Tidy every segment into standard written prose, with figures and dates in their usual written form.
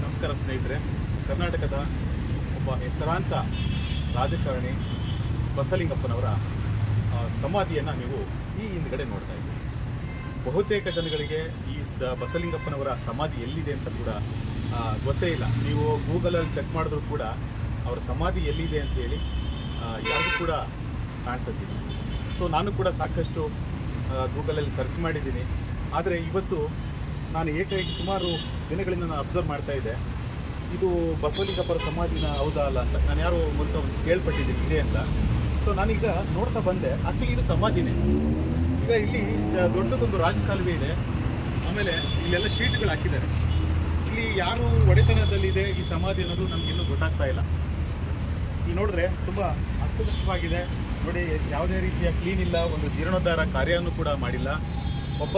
ನಮಸ್ಕಾರ ಸ್ನೇಹಿತರೆ. ಕರ್ನಾಟಕದ ಒಬ್ಬ ಹೆಸರಾಂತ ರಾಜಕಾರಣಿ ಬಸಲಿಂಗಪ್ಪನವರ ಸಮಾಧಿಯನ್ನು ನೀವು ಈ ಹಿಂದ್ಗಡೆ ನೋಡ್ತಾ ಇದ್ದೀರಿ. ಬಹುತೇಕ ಜನಗಳಿಗೆ ಈ ಬಸಲಿಂಗಪ್ಪನವರ ಸಮಾಧಿ ಎಲ್ಲಿದೆ ಅಂತ ಕೂಡ ಗೊತ್ತೇ ಇಲ್ಲ. ನೀವು ಗೂಗಲಲ್ಲಿ ಚೆಕ್ ಮಾಡಿದ್ರು ಕೂಡ ಅವರ ಸಮಾಧಿ ಎಲ್ಲಿದೆ ಅಂತೇಳಿ ಯಾರಿಗೂ ಕೂಡ ಕಾಣಿಸೋದಿಲ್ಲ. ಸೊ ನಾನು ಕೂಡ ಸಾಕಷ್ಟು ಗೂಗಲಲ್ಲಿ ಸರ್ಚ್ ಮಾಡಿದ್ದೀನಿ. ಆದರೆ ಇವತ್ತು ನಾನು ಏಕಾಏಕಿ ಸುಮಾರು ದಿನಗಳಿಂದ ನಾನು ಅಬ್ಸರ್ವ್ ಮಾಡ್ತಾ ಇದ್ದೆ, ಇದು ಬಸವಲಿಂಗಪ್ಪರ ಸಮಾಧಿನ ಹೌದಾ ಅಲ್ಲ ಅಂತ. ನಾನು ಯಾರೋ ಮೂಲಕ ಒಂದು ಕೇಳ್ಪಟ್ಟಿದ್ದೀನಿ ಇದೆ ಅಂತ. ಸೊ ನಾನೀಗ ನೋಡ್ತಾ ಬಂದೆ, ಆ್ಯಕ್ಚುಲಿ ಇದು ಸಮಾಧಿನೇ. ಈಗ ಇಲ್ಲಿ ದೊಡ್ಡದೊಂದು ರಾಜಕಾಲುವೆ ಇದೆ, ಆಮೇಲೆ ಇಲ್ಲೆಲ್ಲ ಶೀಟ್ಗಳು ಹಾಕಿದ್ದಾರೆ. ಇಲ್ಲಿ ಯಾರು ಒಡೆತನದಲ್ಲಿದೆ ಈ ಸಮಾಧಿ ಅನ್ನೋದು ನಮಗಿನ್ನೂ ಗೊತ್ತಾಗ್ತಾ ಇಲ್ಲ. ಇಲ್ಲಿ ನೋಡಿದ್ರೆ ತುಂಬ ಅಸ್ತವ್ಯಸ್ತವಾಗಿದೆ ನೋಡಿ. ಯಾವುದೇ ರೀತಿಯ ಕ್ಲೀನ್ ಇಲ್ಲ, ಒಂದು ಜೀರ್ಣೋದ್ಧಾರ ಕಾರ್ಯವನ್ನು ಕೂಡ ಮಾಡಿಲ್ಲ. ಒಬ್ಬ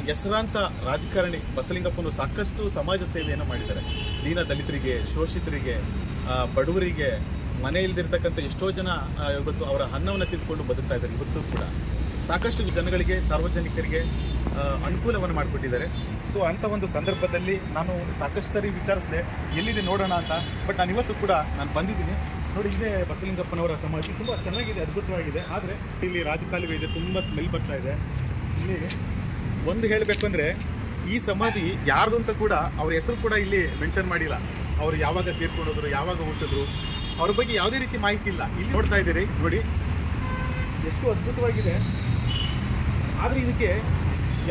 ಹೆಸರಾಂತ ರಾಜಕಾರಣಿ ಬಸಲಿಂಗಪ್ಪನು ಸಾಕಷ್ಟು ಸಮಾಜ ಸೇವೆಯನ್ನು ಮಾಡಿದ್ದಾರೆ. ದೀನ ದಲಿತರಿಗೆ, ಶೋಷಿತರಿಗೆ, ಬಡವರಿಗೆ, ಮನೆ ಇಲ್ದಿರ್ತಕ್ಕಂಥ ಎಷ್ಟೋ ಜನ ಇವತ್ತು ಅವರ ಅನ್ನವನ್ನು ತಿಂದುಕೊಂಡು ಬದುಕ್ತಾ ಇದ್ದಾರೆ. ಇವತ್ತು ಕೂಡ ಸಾಕಷ್ಟು ಜನಗಳಿಗೆ, ಸಾರ್ವಜನಿಕರಿಗೆ ಅನುಕೂಲವನ್ನು ಮಾಡಿಕೊಟ್ಟಿದ್ದಾರೆ. ಸೊ ಅಂಥ ಒಂದು ಸಂದರ್ಭದಲ್ಲಿ ನಾನು ಸಾಕಷ್ಟು ಸರಿ ವಿಚಾರಿಸಿದೆ ಎಲ್ಲಿದೆ ನೋಡೋಣ ಅಂತ. ಬಟ್ ನಾನು ಇವತ್ತು ಕೂಡ ನಾನು ಬಂದಿದ್ದೀನಿ ನೋಡಿ. ಇದೇ ಬಸಲಿಂಗಪ್ಪನವರ ಸಮಾಧಿ, ತುಂಬ ಚೆನ್ನಾಗಿದೆ, ಅದ್ಭುತವಾಗಿದೆ. ಆದರೆ ಇಲ್ಲಿ ರಾಜಕಾಲುವೆ ಇದೆ, ತುಂಬ ಸ್ಮೆಲ್ ಬರ್ತಾ ಇದೆ. ಇಲ್ಲಿ ಒಂದು ಹೇಳಬೇಕು ಅಂದರೆ ಈ ಸಮಾಧಿ ಯಾರ್ದು ಅಂತ ಕೂಡ ಅವ್ರ ಹೆಸರು ಕೂಡ ಇಲ್ಲಿ ಮೆನ್ಷನ್ ಮಾಡಿಲ್ಲ. ಅವರು ಯಾವಾಗ ತೀರ್ಕೊಂಡೋದ್ರು, ಯಾವಾಗ ಹುಟ್ಟಿದ್ರು, ಅವ್ರ ಬಗ್ಗೆ ಯಾವುದೇ ರೀತಿ ಮಾಹಿತಿ ಇಲ್ಲ. ಇಲ್ಲಿ ನೋಡ್ತಾ ಇದ್ದೀರಿ ನೋಡಿ, ಎಷ್ಟು ಅದ್ಭುತವಾಗಿದೆ. ಆದರೆ ಇದಕ್ಕೆ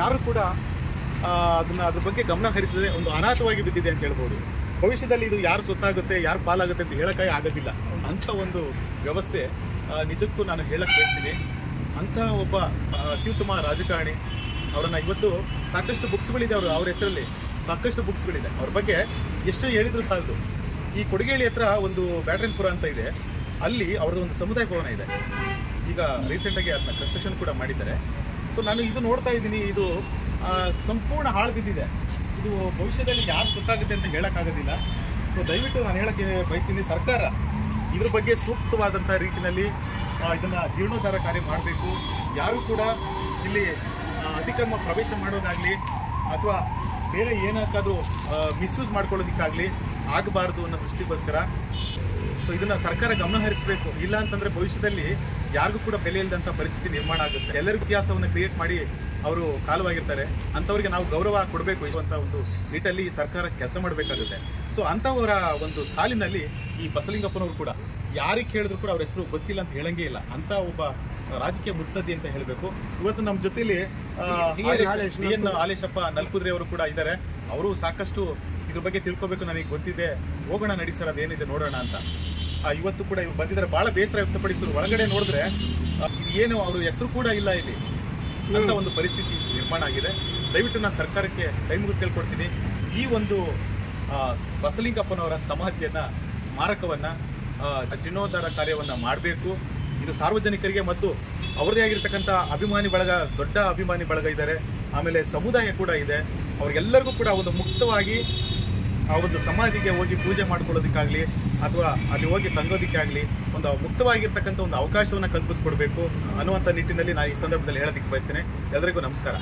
ಯಾರು ಕೂಡ ಅದ್ರ ಬಗ್ಗೆ ಗಮನ ಹರಿಸಿದ್ರೆ ಒಂದು ಅನಾಥವಾಗಿ ಬಿದ್ದಿದೆ ಅಂತ ಹೇಳ್ಬೋದು. ಭವಿಷ್ಯದಲ್ಲಿ ಇದು ಯಾರು ಸೊತ್ತಾಗುತ್ತೆ, ಯಾರು ಪಾಲಾಗುತ್ತೆ ಅಂತ ಹೇಳೋಕ್ಕಾಗಿ ಆಗೋದಿಲ್ಲ. ಅಂಥ ಒಂದು ವ್ಯವಸ್ಥೆ ನಿಜಕ್ಕೂ ನಾನು ಹೇಳಕ್ಕೆ ಬಯಸ್ತೀನಿ. ಅಂಥ ಒಬ್ಬ ಅತ್ಯುತ್ತಮ ರಾಜಕಾರಣಿ, ಅವರನ್ನು ಇವತ್ತು ಸಾಕಷ್ಟು ಬುಕ್ಸ್ಗಳಿದೆ, ಅವ್ರ ಹೆಸರಲ್ಲಿ ಸಾಕಷ್ಟು ಬುಕ್ಸ್ಗಳಿದೆ. ಅವ್ರ ಬಗ್ಗೆ ಎಷ್ಟು ಹೇಳಿದ್ರು ಸಾಲದು. ಈ ಕೊಡಗೇಳಿ ಹತ್ರ ಒಂದು ಬ್ಯಾಟ್ರನ್ಪುರ ಅಂತ ಇದೆ, ಅಲ್ಲಿ ಅವ್ರದ್ದು ಒಂದು ಸಮುದಾಯ ಭವನ ಇದೆ. ಈಗ ರೀಸೆಂಟಾಗಿ ಅದನ್ನ ಕನ್ಸ್ಟ್ರಕ್ಷನ್ ಕೂಡ ಮಾಡಿದ್ದಾರೆ. ಸೊ ನಾನು ಇದು ನೋಡ್ತಾ ಇದ್ದೀನಿ, ಇದು ಸಂಪೂರ್ಣ ಹಾಳು ಬಿದ್ದಿದೆ. ಇದು ಭವಿಷ್ಯದಲ್ಲಿ ಯಾರು ಗೊತ್ತಾಗುತ್ತೆ ಅಂತ ಹೇಳೋಕ್ಕಾಗೋದಿಲ್ಲ. ಸೊ ದಯವಿಟ್ಟು ನಾನು ಹೇಳೋಕ್ಕೆ ಬಯಸ್ತೀನಿ, ಸರ್ಕಾರ ಇದ್ರ ಬಗ್ಗೆ ಸೂಕ್ತವಾದಂಥ ರೀತಿಯಲ್ಲಿ ಇದನ್ನು ಜೀರ್ಣೋದ್ಧಾರ ಕಾರ್ಯ ಮಾಡಬೇಕು. ಯಾರೂ ಕೂಡ ಇಲ್ಲಿ ಅತಿಕ್ರಮ ಪ್ರವೇಶ ಮಾಡೋದಾಗಲಿ ಅಥವಾ ಬೇರೆ ಏನಕ್ಕಾದರೂ ಮಿಸ್ಯೂಸ್ ಮಾಡ್ಕೊಳ್ಳೋದಕ್ಕಾಗಲಿ ಆಗಬಾರ್ದು ಅನ್ನೋ ದೃಷ್ಟಿಗೋಸ್ಕರ ಸೊ ಇದನ್ನು ಸರ್ಕಾರ ಗಮನ ಹರಿಸಬೇಕು. ಇಲ್ಲ ಅಂತಂದರೆ ಭವಿಷ್ಯದಲ್ಲಿ ಯಾರಿಗೂ ಕೂಡ ಬೆಲೆ ಇಲ್ಲದಂಥ ಪರಿಸ್ಥಿತಿ ನಿರ್ಮಾಣ ಆಗುತ್ತೆ. ಎಲ್ಲರಿಗೂ ಇತಿಹಾಸವನ್ನು ಕ್ರಿಯೇಟ್ ಮಾಡಿ ಅವರು ಕಾಲವಾಗಿರ್ತಾರೆ. ಅಂಥವ್ರಿಗೆ ನಾವು ಗೌರವ ಕೊಡಬೇಕು ಅಂತ ಒಂದು ನಿಟ್ಟಲ್ಲಿ ಸರ್ಕಾರ ಕೆಲಸ ಮಾಡಬೇಕಾಗುತ್ತೆ. ಸೊ ಅಂಥವರ ಒಂದು ಸಾಲಿನಲ್ಲಿ ಈ ಬಸಲಿಂಗಪ್ಪನವರು ಕೂಡ ಯಾರಿಗೆ ಕೇಳಿದ್ರು ಕೂಡ ಅವ್ರ ಹೆಸರು ಗೊತ್ತಿಲ್ಲ ಅಂತ ಹೇಳಂಗೇ ಇಲ್ಲ. ಅಂಥ ಒಬ್ಬ ರಾಜಕೀಯ ಮುತ್ಸದ್ದಿ ಅಂತ ಹೇಳಬೇಕು. ಇವತ್ತು ನಮ್ಮ ಜೊತೆಲಿ ಹಾಲೇಶಪ್ಪ ನಲ್ಕುದ್ರೆ ಅವರು ಕೂಡ ಇದ್ದಾರೆ. ಅವರು ಸಾಕಷ್ಟು ಇದ್ರ ಬಗ್ಗೆ ತಿಳ್ಕೊಬೇಕು, ನನಗೆ ಗೊತ್ತಿದೆ, ಹೋಗೋಣ ನಡಿ ಸರ್, ಅದೇನಿದೆ ನೋಡೋಣ ಅಂತ. ಇವತ್ತು ಕೂಡ ಇವ್ರು ಬಂದಿದ್ದಾರೆ. ಭಾಳ ಬೇಸರ ವ್ಯಕ್ತಪಡಿಸಿದ್ರು. ಒಳಗಡೆ ನೋಡಿದ್ರೆ ಏನು ಅವ್ರ ಹೆಸರು ಕೂಡ ಇಲ್ಲ ಇಲ್ಲಿ ಅಂತ ಒಂದು ಪರಿಸ್ಥಿತಿ ನಿರ್ಮಾಣ ಆಗಿದೆ. ದಯವಿಟ್ಟು ನಾನು ಸರ್ಕಾರಕ್ಕೆ ಕೈ ಮುಗಿದು ಕೇಳ್ಕೊಡ್ತೀನಿ, ಈ ಒಂದು ಬಸಲಿಂಗಪ್ಪನವರ ಸಮಾಧಿಯನ್ನು, ಸ್ಮಾರಕವನ್ನು, ಜೀರ್ಣೋದ್ಧಾರ ಕಾರ್ಯವನ್ನು ಮಾಡಬೇಕು. ಇದು ಸಾರ್ವಜನಿಕರಿಗೆ ಮತ್ತು ಅವ್ರದೇ ಆಗಿರ್ತಕ್ಕಂಥ ಅಭಿಮಾನಿ ಬಳಗ, ದೊಡ್ಡ ಅಭಿಮಾನಿ ಬಳಗ ಇದ್ದಾರೆ, ಆಮೇಲೆ ಸಮುದಾಯ ಕೂಡ ಇದೆ. ಅವ್ರಿಗೆಲ್ಲರಿಗೂ ಕೂಡ ಒಂದು ಮುಕ್ತವಾಗಿ ಆ ಒಂದು ಸಮಾಧಿಗೆ ಹೋಗಿ ಪೂಜೆ ಮಾಡ್ಕೊಳ್ಳೋದಕ್ಕಾಗಲಿ ಅಥವಾ ಅಲ್ಲಿ ಹೋಗಿ ತಂಗೋದಕ್ಕಾಗಲಿ ಒಂದು ಮುಕ್ತವಾಗಿರ್ತಕ್ಕಂಥ ಒಂದು ಅವಕಾಶವನ್ನು ಕಲ್ಪಿಸ್ಕೊಡ್ಬೇಕು ಅನ್ನುವಂಥ ನಿಟ್ಟಿನಲ್ಲಿ ನಾನು ಈ ಸಂದರ್ಭದಲ್ಲಿ ಹೇಳೋದಕ್ಕೆ ಬಯಸ್ತೇನೆ. ಎಲ್ಲರಿಗೂ ನಮಸ್ಕಾರ.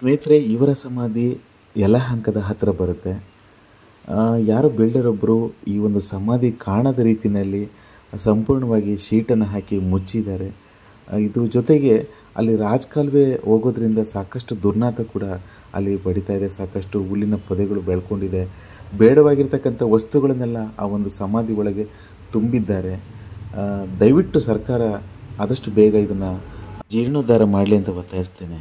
ಸ್ನೇಹಿತರೆ, ಇವರ ಸಮಾಧಿ ಯಲಹಂಕದ ಹತ್ತಿರ ಬರುತ್ತೆ. ಯಾರೋ ಬಿಲ್ಡರ್ ಒಬ್ಬರು ಈ ಒಂದು ಸಮಾಧಿ ಕಾಣದ ರೀತಿಯಲ್ಲಿ ಸಂಪೂರ್ಣವಾಗಿ ಶೀಟನ್ನು ಹಾಕಿ ಮುಚ್ಚಿದ್ದಾರೆ. ಇದು ಜೊತೆಗೆ ಅಲ್ಲಿ ರಾಜಕಾಲುವೆ ಹೋಗೋದ್ರಿಂದ ಸಾಕಷ್ಟು ದುರ್ನಾತ ಕೂಡ ಅಲ್ಲಿ ಬಡಿತಾ ಇದೆ. ಸಾಕಷ್ಟು ಹುಲ್ಲಿನ ಪೊದೆಗಳು ಬೆಳ್ಕೊಂಡಿದೆ. ಬೇಡವಾಗಿರ್ತಕ್ಕಂಥ ವಸ್ತುಗಳನ್ನೆಲ್ಲ ಆ ಒಂದು ಸಮಾಧಿ ಒಳಗೆ ತುಂಬಿದ್ದಾರೆ. ದಯವಿಟ್ಟು ಸರ್ಕಾರ ಆದಷ್ಟು ಬೇಗ ಇದನ್ನು ಜೀರ್ಣೋದ್ಧಾರ ಮಾಡಲಿ ಅಂತ ಒತ್ತಾಯಿಸ್ತೇನೆ.